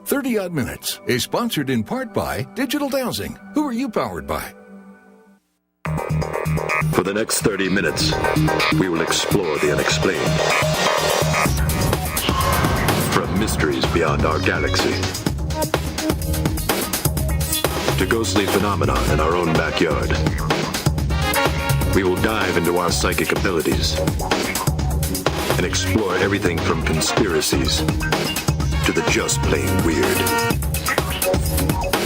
30 Odd Minutes is sponsored in part by Digital Dowsing. Who are you powered by? For the next 30 minutes, we will explore the unexplained. From mysteries beyond our galaxy to ghostly phenomena in our own backyard. We will dive into our psychic abilities and explore everything from conspiracies to the just plain weird.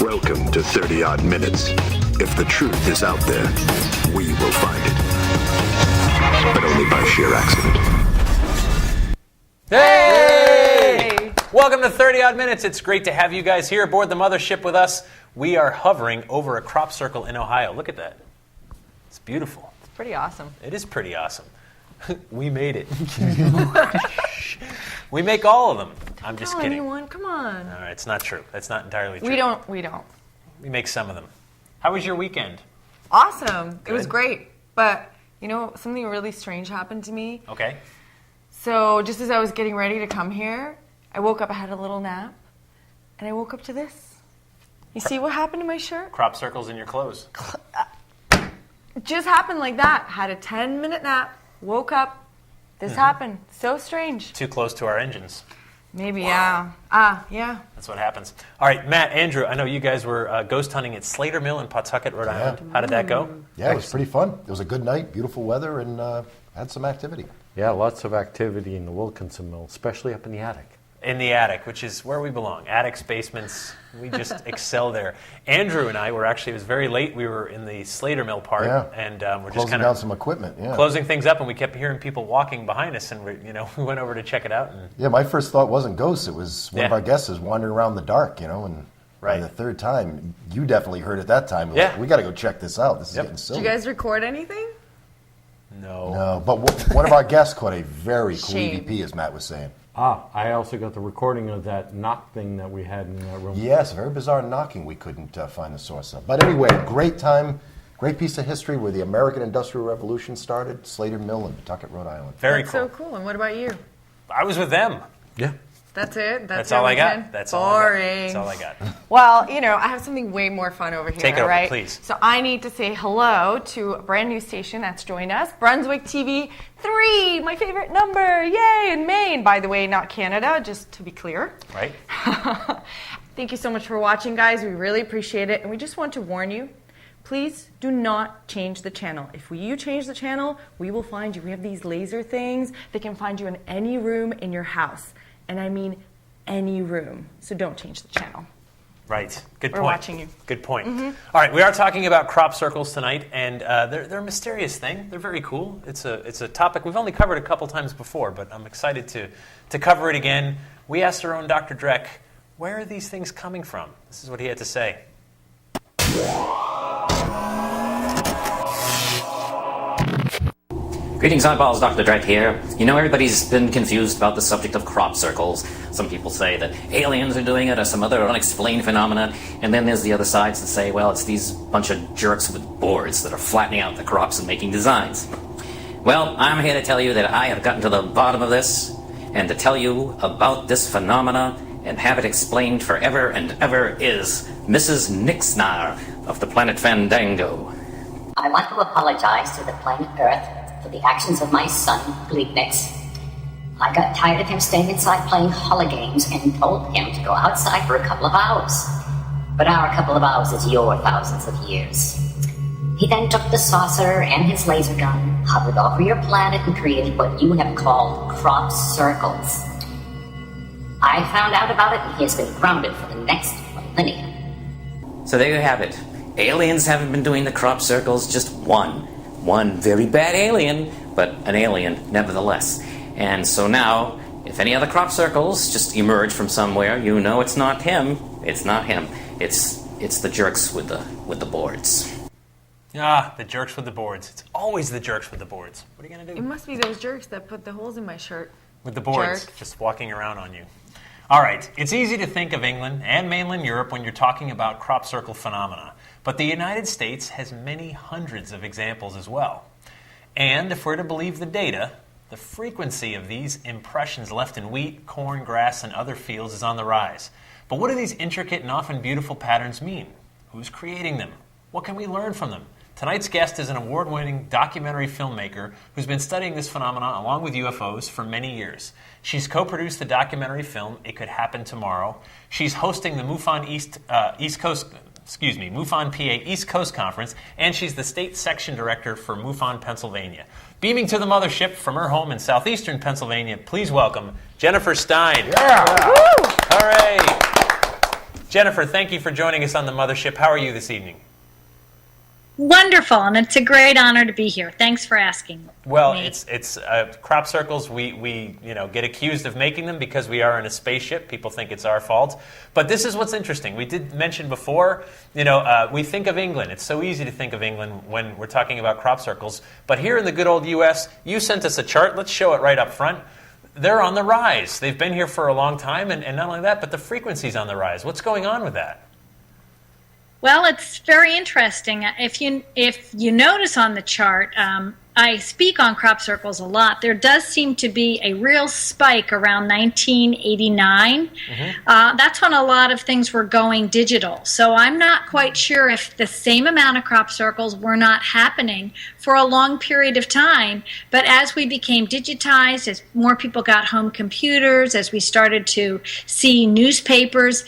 Welcome to 30 Odd Minutes. If the truth is out there, we will find it. But only by sheer accident. Hey! Welcome to 30 Odd Minutes. It's great to have you guys here aboard the mothership with us. We are hovering over a crop circle in Ohio. Look at that. It's beautiful. It's pretty awesome. It is pretty awesome. We made it. We make all of them. I'm just kidding. Anyone? Come on. All right, it's not true. That's not entirely true. We don't. We make some of them. How was your weekend? Awesome. Good. It was great. But, you know, something really strange happened to me. Okay. So, just as I was getting ready to come here, I woke up, I had a little nap, and I woke up to this. You see what happened to my shirt? Crop circles in your clothes. It just happened like that. Had a 10-minute nap, woke up, this happened. So strange. Too close to our engines. Maybe, yeah. Yeah. That's what happens. All right, Matt, Andrew, I know you guys were ghost hunting at Slater Mill in Pawtucket, Rhode Island. How did that go? Yeah, it was pretty fun. It was a good night, beautiful weather, and had some activity. Yeah, lots of activity in the Wilkinson Mill, especially up in the attic. In the attic, which is where we belong. Attics, basements, we just excel there. Andrew and I were actually, it was very late, we were in the Slater Mill part, and we're just closing kind down of some equipment, closing things up, and we kept hearing people walking behind us, and we went over to check it out. And yeah, my first thought wasn't ghosts, it was one of our guests is wandering around the dark, and by the third time, you definitely heard it that time. Like, we got to go check this out, this is getting silly. Did you guys record anything? No, but one of our guests caught a very cool EVP, as Matt was saying. I also got the recording of that knock thing that we had in that room. Yes, very bizarre knocking we couldn't find the source of. But anyway, great time, great piece of history where the American Industrial Revolution started, Slater Mill in Pawtucket, Rhode Island. Very That's cool. so cool. And what about you? I was with them. Yeah. That's it? That's all I got. That's boring. all I got. Well, I have something way more fun over here. Take it over, right? please. So I need to say hello to a brand new station that's joined us, Brunswick TV 3, my favorite number. Yay, in Maine. By the way, not Canada, just to be clear. Right. Thank you so much for watching, guys. We really appreciate it. And we just want to warn you, please do not change the channel. If you change the channel, we will find you. We have these laser things that can find you in any room in your house. And I mean any room. So don't change the channel. Right. Good point. We're watching you. Good point. All right, we are talking about crop circles tonight, and they're a mysterious thing. They're very cool. It's a topic we've only covered a couple times before, but I'm excited to cover it again. We asked our own Dr. Dreck, where are these things coming from? This is what he had to say. Greetings, oddballs, Dr. Dreck here. Everybody's been confused about the subject of crop circles. Some people say that aliens are doing it or some other unexplained phenomena, and then there's the other sides that say, well, it's these bunch of jerks with boards that are flattening out the crops and making designs. Well, I'm here to tell you that I have gotten to the bottom of this, and to tell you about this phenomena and have it explained forever and ever is Mrs. Nixnar of the planet Fandango. I want to apologize to the planet Earth for the actions of my son, Bleaknix. I got tired of him staying inside playing hologames and told him to go outside for a couple of hours. But our couple of hours is your thousands of years. He then took the saucer and his laser gun, hovered over your planet, and created what you have called crop circles. I found out about it, and he has been grounded for the next millennium. So there you have it. Aliens haven't been doing the crop circles, just one very bad alien, but an alien nevertheless. And so now, if any other crop circles just emerge from somewhere, it's not him. It's not him. It's the jerks with the boards. The jerks with the boards. It's always the jerks with the boards. What are you going to do? It must be those jerks that put the holes in my shirt. With the boards, Jerks. just walking around on you. All right, it's easy to think of England and mainland Europe when you're talking about crop circle phenomena, but the United States has many hundreds of examples as well. And if we're to believe the data, the frequency of these impressions left in wheat, corn, grass, and other fields is on the rise. But what do these intricate and often beautiful patterns mean? Who's creating them? What can we learn from them? Tonight's guest is an award-winning documentary filmmaker who's been studying this phenomenon along with UFOs for many years. She's co-produced the documentary film It Could Happen Tomorrow. She's hosting the MUFON MUFON PA East Coast Conference, and she's the state section director for MUFON Pennsylvania. Beaming to the mothership from her home in southeastern Pennsylvania, please welcome Jennifer Stein. Yeah. All right. Jennifer, thank you for joining us on the mothership. How are you this evening? Wonderful, and it's a great honor to be here. Thanks for asking. Well, me. it's crop circles. We get accused of making them because we are in a spaceship. People think it's our fault, but this is what's interesting. We did mention before. We think of England. It's so easy to think of England when we're talking about crop circles. But here in the good old U.S., you sent us a chart. Let's show it right up front. They're on the rise. They've been here for a long time, and not only that, but the frequency's on the rise. What's going on with that? Well, it's very interesting. If you notice on the chart, I speak on crop circles a lot. There does seem to be a real spike around 1989. Mm-hmm. That's when a lot of things were going digital. So I'm not quite sure if the same amount of crop circles were not happening for a long period of time. But as we became digitized, as more people got home computers, as we started to see newspapers,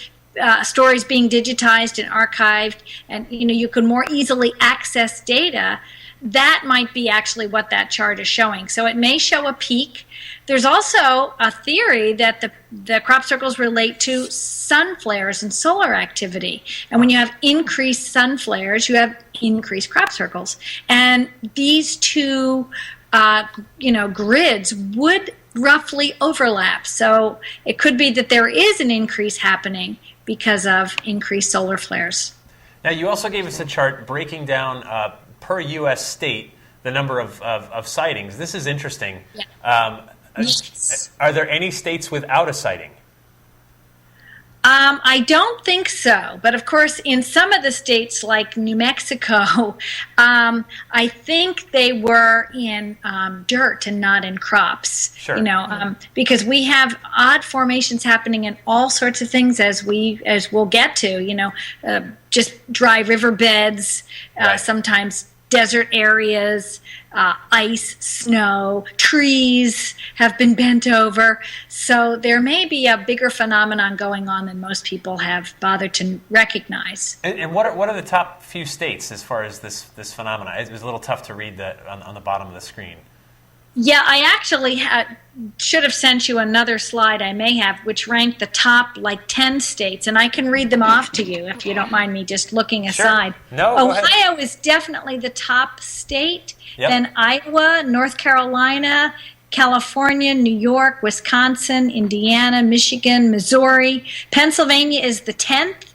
stories being digitized and archived, and you can more easily access data, that might be actually what that chart is showing. So it may show a peak. There's also a theory that the crop circles relate to sun flares and solar activity. And when you have increased sun flares, you have increased crop circles. And these two grids would roughly overlap. So it could be that there is an increase happening because of increased solar flares. Now, you also gave us a chart breaking down per U.S. state the number of sightings. This is interesting. Yeah. Yes. Are there any states without a sighting? I don't think so. But of course, in some of the states like New Mexico, I think they were in dirt and not in crops. Sure. Because we have odd formations happening in all sorts of things as we'll get to. Just dry riverbeds, right. Sometimes desert areas, ice, snow, trees have been bent over. So there may be a bigger phenomenon going on than most people have bothered to recognize. And what are the top few states as far as this phenomenon? It was a little tough to read that on the bottom of the screen. Yeah, I actually should have sent you another slide I may have, which ranked the top 10 states, and I can read them off to you if you don't mind me just looking aside. Sure. No, Ohio is definitely the top state, yep. Then Iowa, North Carolina, California, New York, Wisconsin, Indiana, Michigan, Missouri. Pennsylvania is the 10th,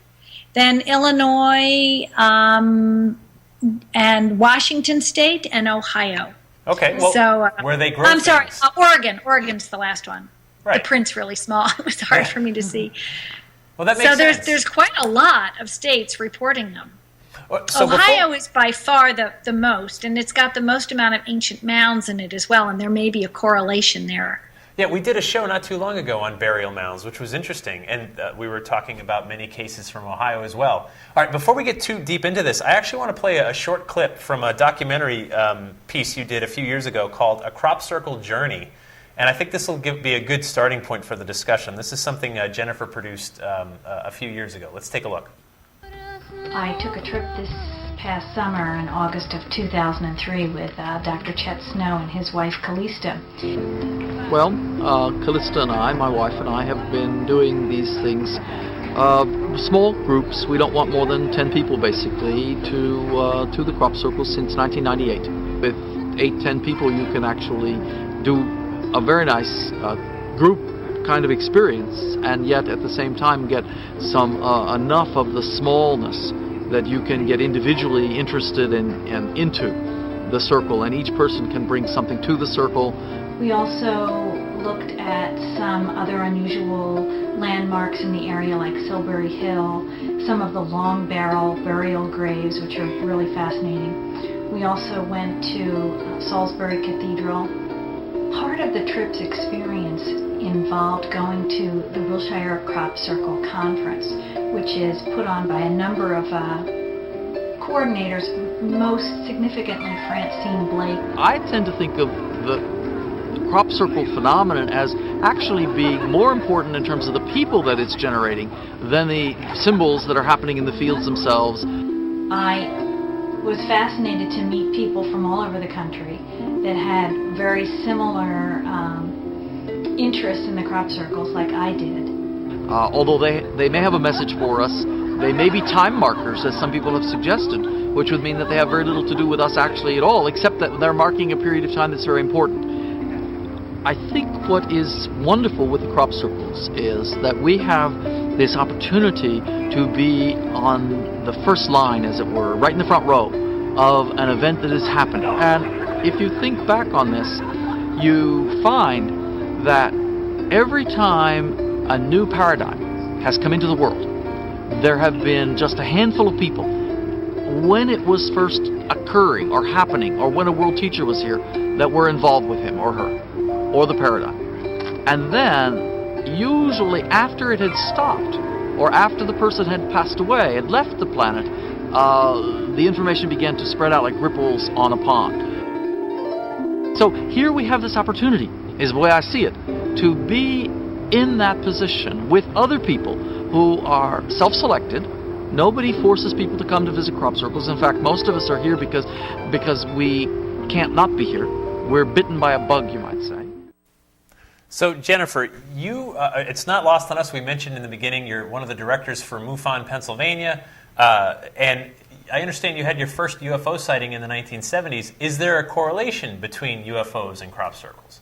then Illinois, and Washington State, and Ohio. Okay, well, so, where they grow I'm sorry, things. Oregon. Oregon's the last one. Right. The print's really small. It was hard for me to see. Well, that makes sense. So there's quite a lot of states reporting them. So Ohio is by far the most, and it's got the most amount of ancient mounds in it as well, and there may be a correlation there. Yeah, we did a show not too long ago on burial mounds, which was interesting, and we were talking about many cases from Ohio as well. All right, before we get too deep into this, I actually want to play a short clip from a documentary piece you did a few years ago called A Crop Circle Journey, and I think this will be a good starting point for the discussion. This is something Jennifer produced a few years ago. Let's take a look. I took a trip this past summer in August of 2003 with Dr. Chet Snow and his wife Callista. Well, Callista and I, my wife and I, have been doing these things, small groups. We don't want more than 10 people basically to the crop circles since 1998. With 8-10 people you can actually do a very nice group kind of experience, and yet at the same time get some enough of the smallness that you can get individually interested in and into the circle, and each person can bring something to the circle. We also looked at some other unusual landmarks in the area like Silbury Hill, some of the long barrel burial graves, which are really fascinating. We also went to Salisbury Cathedral. Part part of the trip's experience involved going to the Wilshire Crop Circle Conference, which is put on by a number of coordinators, most significantly Francine Blake. I tend to think of the crop circle phenomenon as actually being more important in terms of the people that it's generating than the symbols that are happening in the fields themselves. I was fascinated to meet people from all over the country that had very similar interests in the crop circles like I did. Although they may have a message for us, they may be time markers, as some people have suggested, which would mean that they have very little to do with us actually at all, except that they're marking a period of time that's very important. I think what is wonderful with the crop circles is that we have this opportunity to be on the first line, as it were, right in the front row of an event that is happening. And if you think back on this, you find that every time a new paradigm has come into the world, there have been just a handful of people, when it was first occurring or happening, or when a world teacher was here, that were involved with him or her, or the paradigm. And then, usually after it had stopped, or after the person had passed away, had left the planet, the information began to spread out like ripples on a pond. So here we have this opportunity, is the way I see it, to be in that position with other people who are self-selected. Nobody forces people to come to visit crop circles. In fact, most of us are here because we can't not be here. We're bitten by a bug, you might say. So, Jennifer, you it's not lost on us. We mentioned in the beginning you're one of the directors for MUFON, Pennsylvania, and I understand you had your first UFO sighting in the 1970s. Is there a correlation between UFOs and crop circles?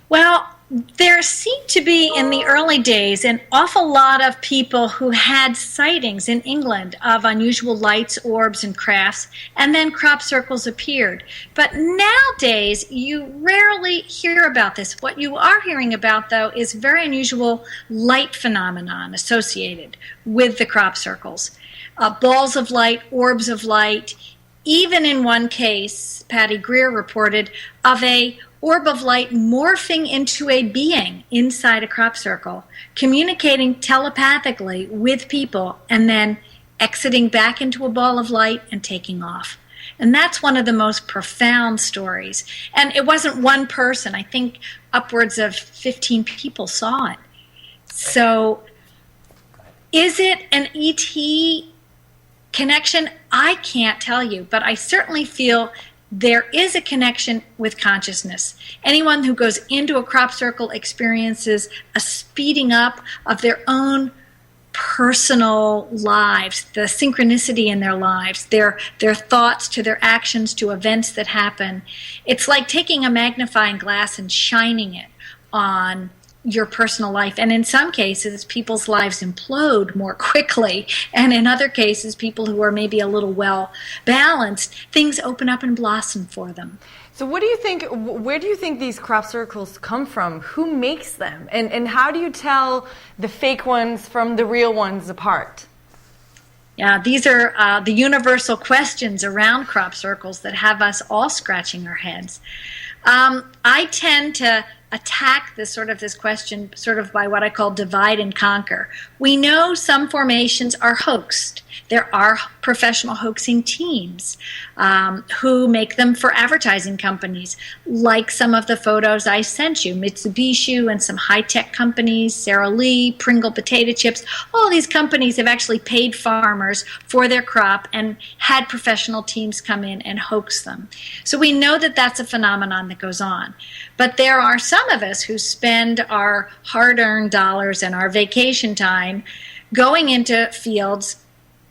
Well, there seemed to be in the early days an awful lot of people who had sightings in England of unusual lights, orbs, and crafts, and then crop circles appeared. But nowadays, you rarely hear about this. What you are hearing about, though, is very unusual light phenomenon associated with the crop circles. Balls of light, orbs of light. Even in one case, Patty Greer reported of a orb of light morphing into a being inside a crop circle, communicating telepathically with people, and then exiting back into a ball of light and taking off. And that's one of the most profound stories. And it wasn't one person. I think upwards of 15 people saw it. So is it an ET connection? I can't tell you, but I certainly feel there is a connection with consciousness. Anyone who goes into a crop circle experiences a speeding up of their own personal lives, the synchronicity in their lives, their thoughts to their actions to events that happen. It's like taking a magnifying glass and shining it on your personal life. And in some cases, people's lives implode more quickly. And in other cases, people who are maybe a little well balanced, things open up and blossom for them. So what do you think, where do you think these crop circles come from? Who makes them? And how do you tell the fake ones from the real ones apart? Yeah, these are the universal questions around crop circles that have us all scratching our heads. I tend to attack this question sort of by what I call divide and conquer. We know some formations are hoaxed. There are professional hoaxing teams who make them for advertising companies, like some of the photos I sent you, Mitsubishi and some high-tech companies, Sara Lee, Pringle potato chips. All these companies have actually paid farmers for their crop and had professional teams come in and hoax them. So we know that that's a phenomenon that goes on. But there are some of us who spend our hard-earned dollars and our vacation time going into fields,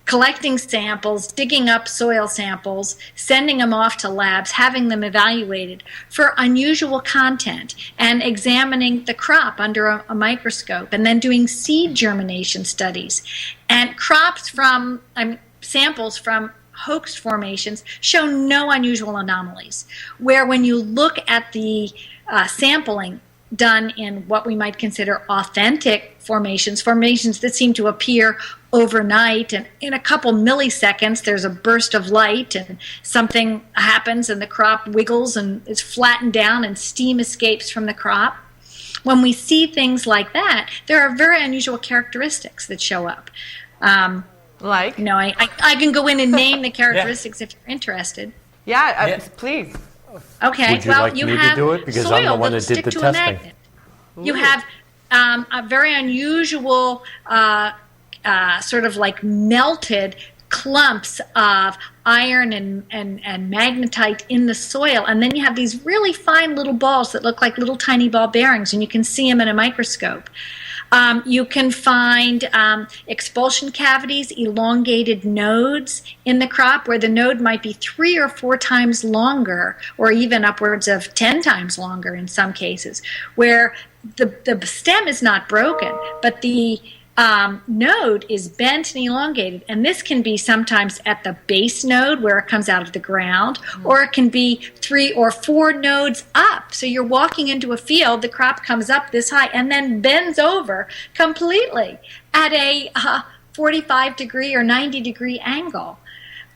collecting samples, digging up soil samples, sending them off to labs, having them evaluated for unusual content, and examining the crop under a microscope, and then doing seed germination studies. And samples from hoaxed formations show no unusual anomalies, where when you look at the sampling, done in what we might consider authentic formations that seem to appear overnight, and in a couple milliseconds there's a burst of light and something happens and the crop wiggles and is flattened down and steam escapes from the crop. When we see things like that, there are very unusual characteristics that show up. Like? No, I can go in and name the characteristics if you're interested. Yeah, please. Okay, Would you well, like you me to have do it? Because soil I'm the one that'll that did stick the to testing. a magnet. You have a very unusual sort of like melted clumps of iron and magnetite in the soil, and then you have these really fine little balls that look like little tiny ball bearings, and you can see them in a microscope. You can find expulsion cavities, elongated nodes in the crop, where the node might be 3 or 4 times longer, or even upwards of 10 times longer in some cases, where the stem is not broken, but the node is bent and elongated, and this can be sometimes at the base node where it comes out of the ground, or it can be 3 or 4 nodes up. So you're walking into a field, the crop comes up this high and then bends over completely at a 45-degree or 90-degree angle.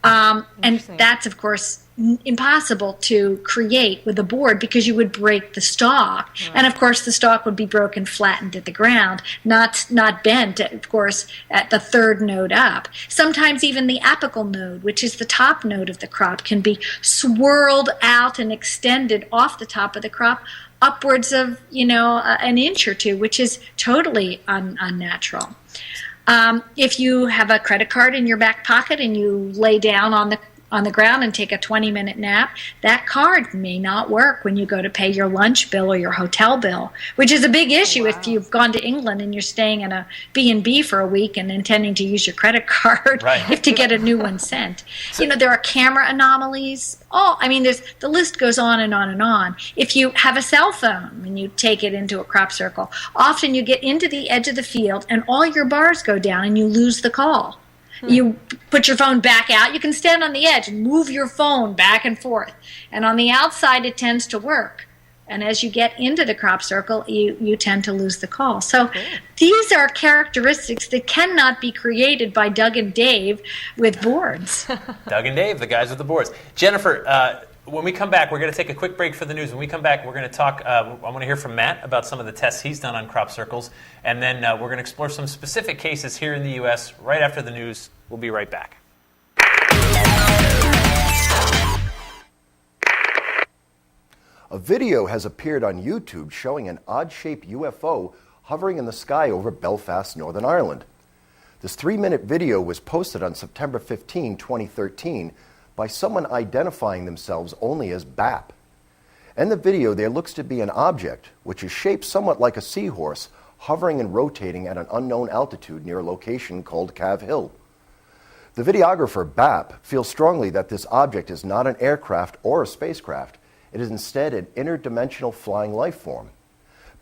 And that's, of course, impossible to create with a board because you would break the stalk. Right. And, of course, the stalk would be broken, flattened at the ground, not bent, of course, at the 3rd node up. Sometimes even the apical node, which is the top node of the crop, can be swirled out and extended off the top of the crop upwards of, an inch or 2, which is totally unnatural. If you have a credit card in your back pocket and you lay down on the ground and take a 20-minute nap, that card may not work when you go to pay your lunch bill or your hotel bill, which is a big issue if you've gone to England and you're staying in a B&B for a week and intending to use your credit card to get a new one sent. There are camera anomalies. The list goes on and on and on. If you have a cell phone and you take it into a crop circle, often you get into the edge of the field and all your bars go down and you lose the call. You put your phone back out. You can stand on the edge and move your phone back and forth. And on the outside, it tends to work. And as you get into the crop circle, you tend to lose the call. So these are characteristics that cannot be created by Doug and Dave with boards. Doug and Dave, the guys with the boards. Jennifer, when we come back, we're going to take a quick break for the news. When we come back, we're going to talk, I want to hear from Matt about some of the tests he's done on crop circles, and then we're going to explore some specific cases here in the U.S. right after the news. We'll be right back. A video has appeared on YouTube showing an odd-shaped UFO hovering in the sky over Belfast, Northern Ireland. This 3-minute video was posted on September 15, 2013, by someone identifying themselves only as BAP. In the video, there looks to be an object, which is shaped somewhat like a seahorse, hovering and rotating at an unknown altitude near a location called Cav Hill. The videographer, BAP, feels strongly that this object is not an aircraft or a spacecraft. It is instead an interdimensional flying life form.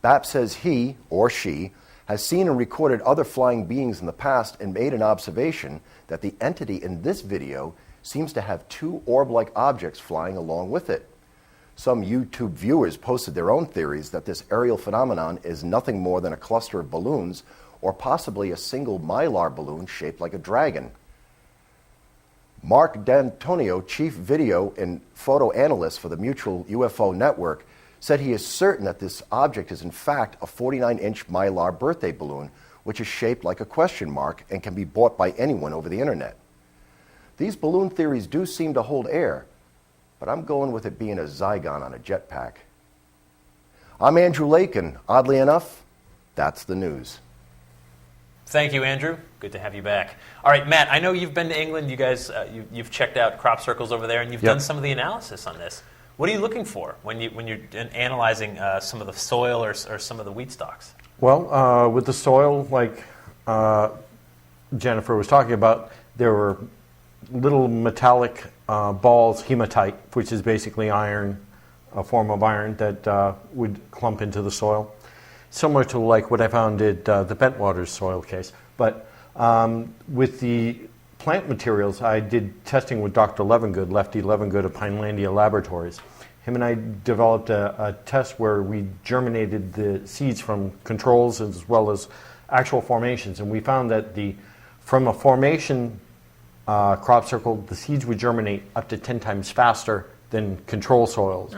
BAP says he, or she, has seen and recorded other flying beings in the past and made an observation that the entity in this video seems to have 2 orb-like objects flying along with it. Some YouTube viewers posted their own theories that this aerial phenomenon is nothing more than a cluster of balloons or possibly a single mylar balloon shaped like a dragon. Mark D'Antonio, chief video and photo analyst for the Mutual UFO Network, said he is certain that this object is in fact a 49-inch mylar birthday balloon, which is shaped like a question mark and can be bought by anyone over the internet. These balloon theories do seem to hold air, but I'm going with it being a Zygon on a jetpack. I'm Andrew Lake, and oddly enough, that's the news. Thank you, Andrew. Good to have you back. All right, Matt, I know you've been to England. You guys, you've checked out crop circles over there, and you've done some of the analysis on this. What are you looking for when you're analyzing some of the soil or some of the wheat stalks? Well, with the soil, like Jennifer was talking about, there were little metallic balls, hematite, which is basically iron, a form of iron that would clump into the soil. Similar to like what I found at the Bentwaters soil case. But with the plant materials, I did testing with Dr. Levengood, Lefty Levengood of Pinelandia Laboratories. him and I developed a test where we germinated the seeds from controls as well as actual formations, and we found that from a formation crop circle, the seeds would germinate up to 10 times faster than control soils,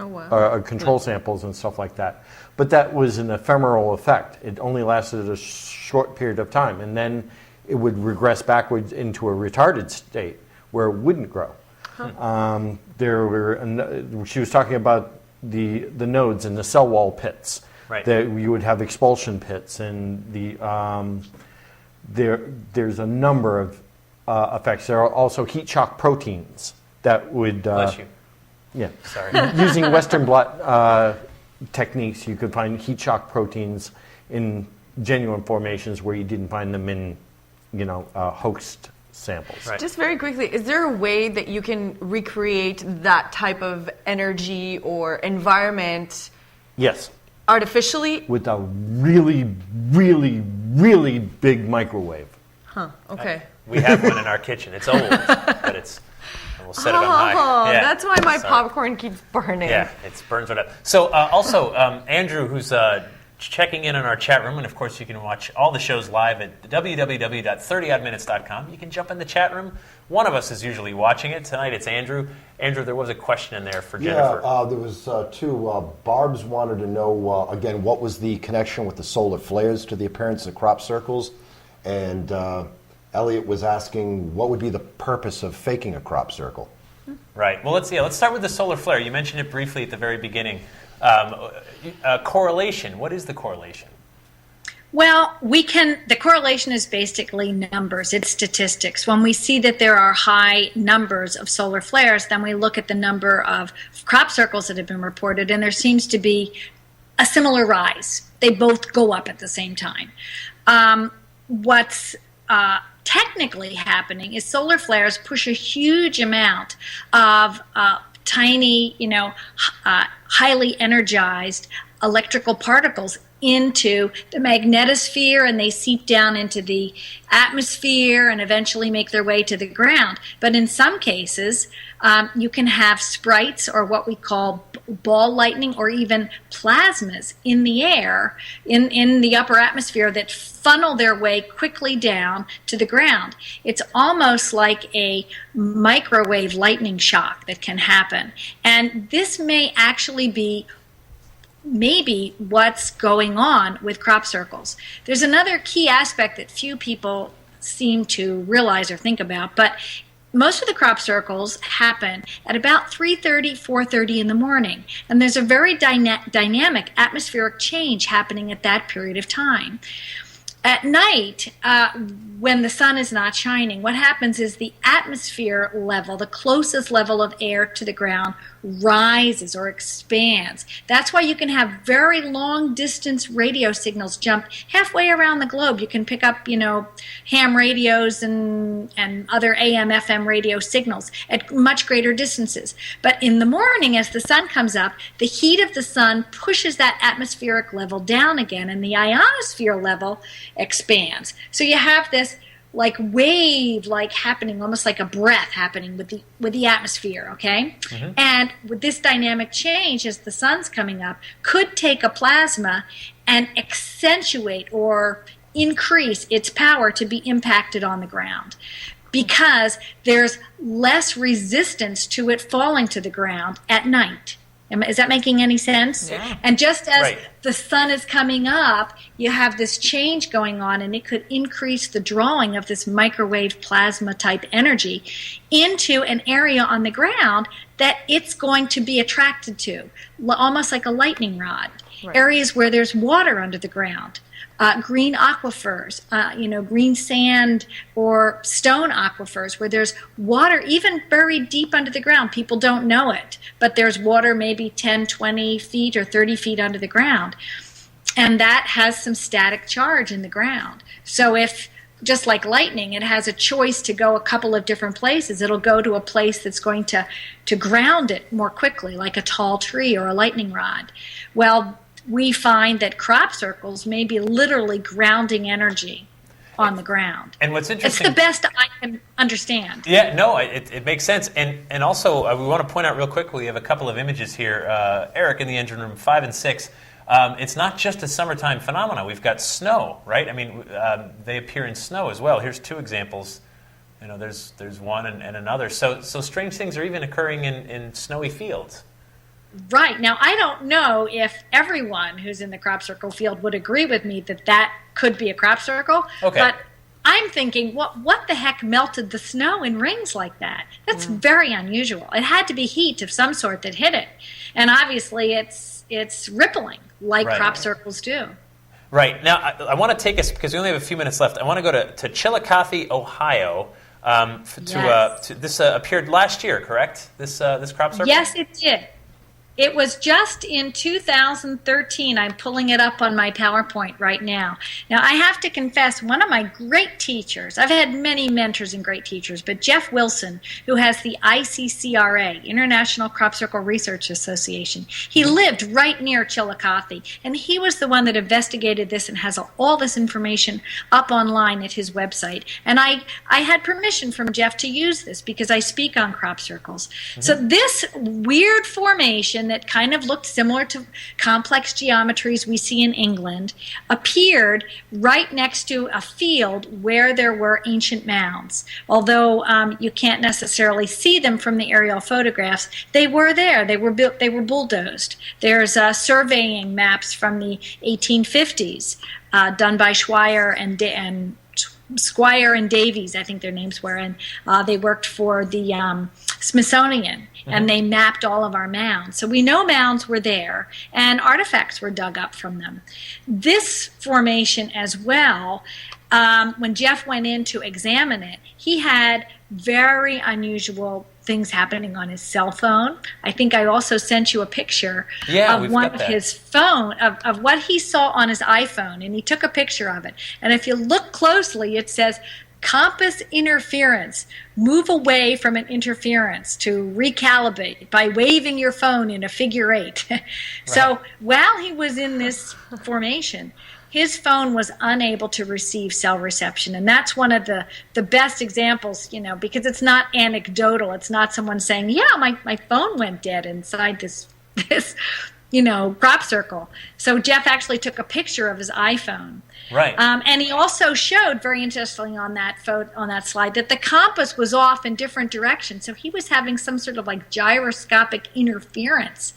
control samples and stuff like that. But that was an ephemeral effect. It only lasted a short period of time, and then it would regress backwards into a retarded state where it wouldn't grow. She was talking about the nodes and the cell wall pits. Right. That you would have expulsion pits, and there's a number of effects. There are also heat shock proteins that would. Bless you. Yeah. Sorry. Using Western blot techniques, you could find heat shock proteins in genuine formations where you didn't find them in, hoaxed samples. Right. Just very quickly, is there a way that you can recreate that type of energy or environment? Yes. Artificially? With a really, really, really big microwave. Huh, okay. We have one in our kitchen. It's old, but we'll set it on high. Yeah. That's why my popcorn keeps burning. Yeah, it burns right up. So also, Andrew, who's checking in on our chat room, and of course you can watch all the shows live at www.30oddminutes.com. You can jump in the chat room. One of us is usually watching it. Tonight it's Andrew. Andrew, there was a question in there for Jennifer. Yeah, there was two. Barb's wanted to know, again, what was the connection with the solar flares to the appearance of crop circles? And Elliot was asking, what would be the purpose of faking a crop circle? Right. Well, let's start with the solar flare. You mentioned it briefly at the very beginning. Correlation. What is the correlation? Well, the correlation is basically numbers. It's statistics. When we see that there are high numbers of solar flares, then we look at the number of crop circles that have been reported, and there seems to be a similar rise. They both go up at the same time. What's technically happening is solar flares push a huge amount of tiny, highly energized electrical particles into the magnetosphere, and they seep down into the atmosphere and eventually make their way to the ground. But in some cases, you can have sprites, or what we call ball lightning, or even plasmas in the air, in the upper atmosphere, that funnel their way quickly down to the ground. It's almost like a microwave lightning shock that can happen. And this may actually be maybe what's going on with crop circles. There's another key aspect that few people seem to realize or think about, but most of the crop circles happen at about 3:30, 4:30 in the morning, and there's a very dynamic atmospheric change happening at that period of time. At night, when the sun is not shining, what happens is the atmosphere level, the closest level of air to the ground, rises or expands. That's why you can have very long distance radio signals jump halfway around the globe. You can pick up, ham radios and other AM, FM radio signals at much greater distances. But in the morning, as the sun comes up, the heat of the sun pushes that atmospheric level down again, and the ionosphere level expands. So you have this wave happening, almost like a breath happening with the atmosphere, okay? Mm-hmm. And with this dynamic change, as the sun's coming up, could take a plasma and accentuate or increase its power to be impacted on the ground, because there's less resistance to it falling to the ground at night. Is that making any sense? Yeah. And just as the sun is coming up, you have this change going on, and it could increase the drawing of this microwave plasma type energy into an area on the ground that it's going to be attracted to, almost like a lightning rod. Right. Areas where there's water under the ground. Green aquifers, green sand or stone aquifers where there's water even buried deep under the ground. People don't know it, but there's water maybe 10, 20 feet or 30 feet under the ground. And that has some static charge in the ground. So if, just like lightning, it has a choice to go a couple of different places, it'll go to a place that's going to ground it more quickly, like a tall tree or a lightning rod. Well, we find that crop circles may be literally grounding energy. on the ground. And what's interesting... It's the best I can understand. Yeah, no, it makes sense. And also, we want to point out real quickly, we have a couple of images here. Eric in the engine room, 5 and 6. It's not just a summertime phenomenon. We've got snow, right? I mean, they appear in snow as well. Here's 2 examples. You know, there's one and another. So strange things are even occurring in snowy fields. Right. Now, I don't know if everyone who's in the crop circle field would agree with me that could be a crop circle. Okay. But I'm thinking, what the heck melted the snow in rings like that? That's very unusual. It had to be heat of some sort that hit it. And obviously it's rippling like crop circles do. Right. Now, I want to take us, because we only have a few minutes left, I want to go to Chillicothe, Ohio. This appeared last year, correct? This crop circle? Yes, it did. It was just in 2013. I'm pulling it up on my PowerPoint right now. Now, I have to confess, one of my great teachers, I've had many mentors and great teachers, but Jeff Wilson, who has the ICCRA, International Crop Circle Research Association, he lived right near Chillicothe, and he was the one that investigated this and has all this information up online at his website. And I had permission from Jeff to use this because I speak on crop circles. So this weird formation that kind of looked similar to complex geometries we see in England appeared right next to a field where there were ancient mounds. Although you can't necessarily see them from the aerial photographs, they were there. They were built. They were bulldozed. There's surveying maps from the 1850s done by Squire and Davies, I think their names were, and they worked for the Smithsonian, and they mapped all of our mounds. So we know mounds were there, and artifacts were dug up from them. This formation as well, when Jeff went in to examine it, he had very unusual things happening on his cell phone. I think I also sent you a picture of one of his phone, of what he saw on his iPhone, and he took a picture of it. And if you look closely, it says, compass interference. Move away from an interference to recalibrate by waving your phone in a figure 8. So while he was in this formation, his phone was unable to receive cell reception. And that's one of the best examples, you know, because it's not anecdotal. It's not someone saying, yeah, my phone went dead inside this you know, crop circle. So Jeff actually took a picture of his iPhone. Right. And he also showed, very interestingly on that slide, that the compass was off in different directions. So he was having some sort of like gyroscopic interference.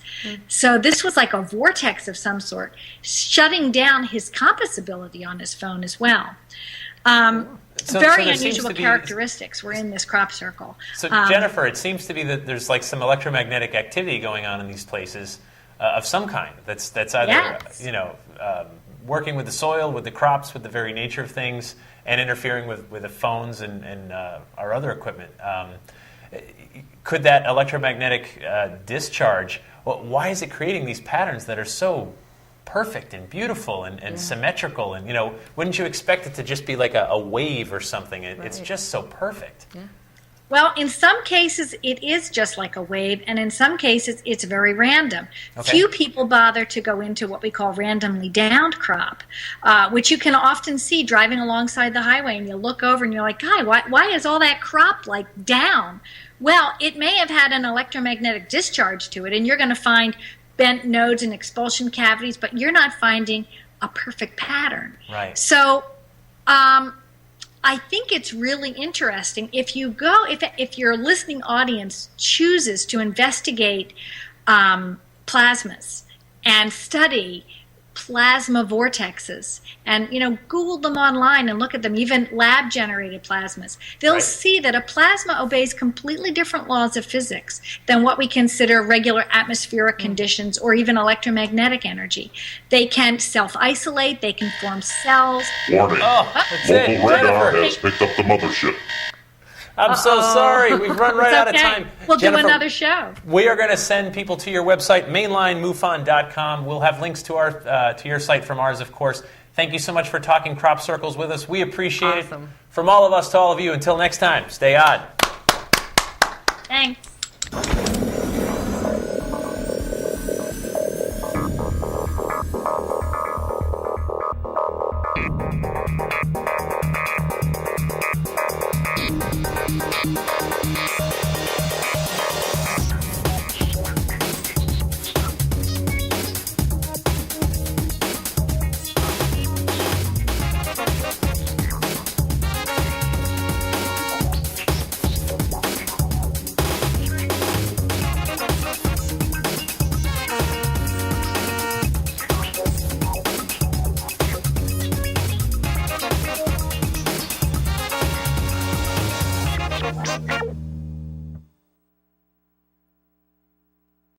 So this was like a vortex of some sort, shutting down his compass ability on his phone as well. Very unusual characteristics were in this crop circle. So Jennifer, it seems to be that there's like some electromagnetic activity going on in these places of some kind. That's either you know, working with the soil, with the crops, with the very nature of things, and interfering with the phones and our other equipment. Could that electromagnetic discharge? Well, why is it creating these patterns that are so perfect and beautiful and symmetrical? And, you know, wouldn't you expect it to just be like a wave or something? It's just so perfect. Yeah. Well, in some cases, it is just like a wave, and in some cases, it's very random. Okay. Few people bother to go into what we call randomly downed crop, which you can often see driving alongside the highway, and you look over and you're like, "Guy, why is all that crop like down?" Well, it may have had an electromagnetic discharge to it, and you're going to find bent nodes and expulsion cavities, but you're not finding a perfect pattern. Right. So, I think it's really interesting if your listening audience chooses to investigate plasmas and study plasma vortexes and, you know, Google them online and look at them, even lab generated plasmas, they'll see that a plasma obeys completely different laws of physics than what we consider regular atmospheric conditions or even electromagnetic energy. They can self-isolate, they can form cells. Warning. That's Local radar has picked up the mothership. I'm so sorry. We've run right out of time. We'll Jennifer, do another show. We are going to send people to your website, mainlinemufon.com. We'll have links to your site from ours, of course. Thank you so much for talking crop circles with us. We appreciate it. From all of us to all of you. Until next time, stay odd. Thanks.